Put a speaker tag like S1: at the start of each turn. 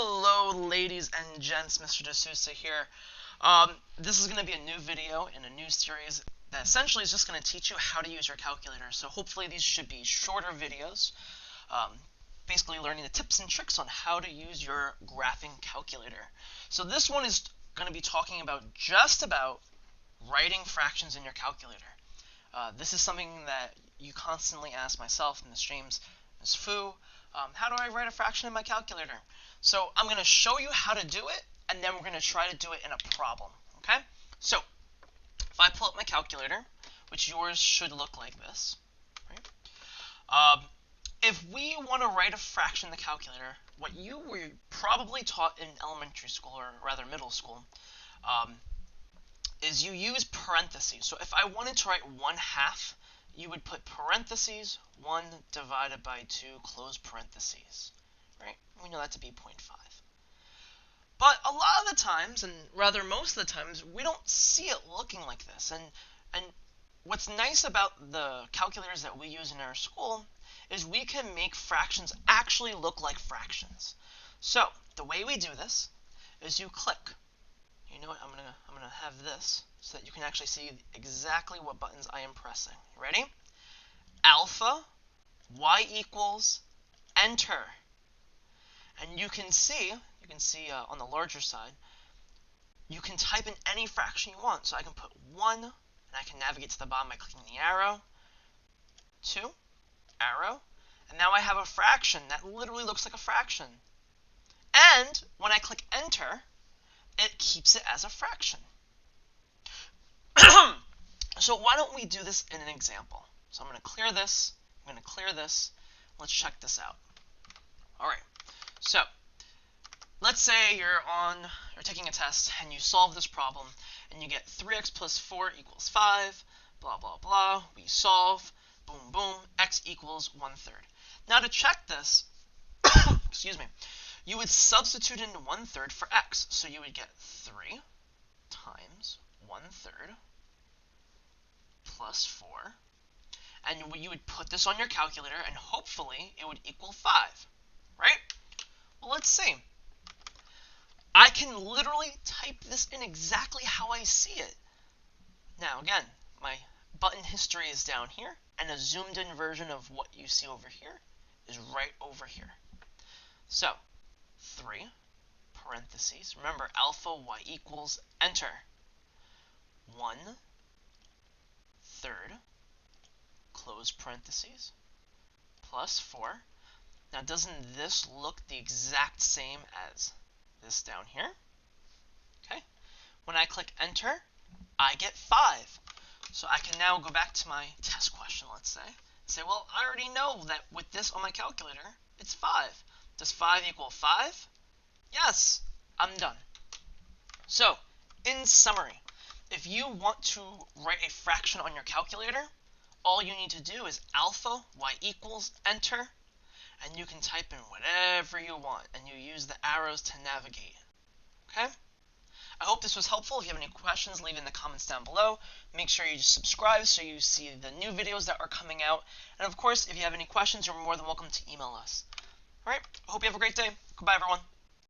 S1: Hello, ladies and gents, Mr. D'Souza here. This is going to be a new video in a new series that essentially is just going to teach you how to use your calculator. So hopefully these should be shorter videos, basically learning the tips and tricks on how to use your graphing calculator. So this one is going to be talking about just about writing fractions in your calculator. This is something that you constantly ask myself, Ms. James, Ms. Fu, how do I write a fraction in my calculator? So I'm going to show you how to do it, and then we're going to try to do it in a problem, okay? So if I pull up my calculator, which yours should look like this, right? If we want to write a fraction in the calculator, what you were probably taught in elementary school, or rather middle school, is you use parentheses. So if I wanted to write 1/2, you would put parentheses 1 divided by 2 close parentheses, right? We know that to be 0.5. But a lot of the times, and rather most of the times, we don't see it looking like this. And what's nice about the calculators that we use in our school is we can make fractions actually look like fractions. So the way we do this is you click. You know what? I'm gonna have this so that you can actually see exactly what buttons I am pressing. You ready? Alpha, y equals, enter. And you can see on the larger side, you can type in any fraction you want. So I can put 1, and I can navigate to the bottom by clicking the arrow. 2, arrow. And now I have a fraction that literally looks like a fraction. And when I click enter, it keeps it as a fraction. So why don't we do this in an example? So I'm going to clear this. I'm going to clear this. Let's check this out. All right. So let's say you're taking a test and you solve this problem and you get 3x plus 4 equals 5. Blah blah blah. We solve. Boom boom. X equals 1/3. Now to check this, excuse me, you would substitute in 1/3 for x. So you would get 3 times 1/3 plus 4. And you would put this on your calculator, and hopefully it would equal 5, right? Well, let's see. I can literally type this in exactly how I see it. Now, again, my button history is down here, and a zoomed-in version of what you see over here is right over here. So 3, parentheses, remember alpha y equals, enter, 1/3, close parentheses, plus 4. Now doesn't this look the exact same as this down here? Okay. When I click enter, I get 5. So I can now go back to my test question, let's say, and say, well, I already know that with this on my calculator, it's 5. Does 5 equal 5? Yes, I'm done. So, in summary, if you want to write a fraction on your calculator, all you need to do is alpha y equals, enter, and you can type in whatever you want, and you use the arrows to navigate. Okay? I hope this was helpful. If you have any questions, leave it in the comments down below. Make sure you just subscribe so you see the new videos that are coming out. And of course, if you have any questions, you're more than welcome to email us. All right, I hope you have a great day. Goodbye, everyone.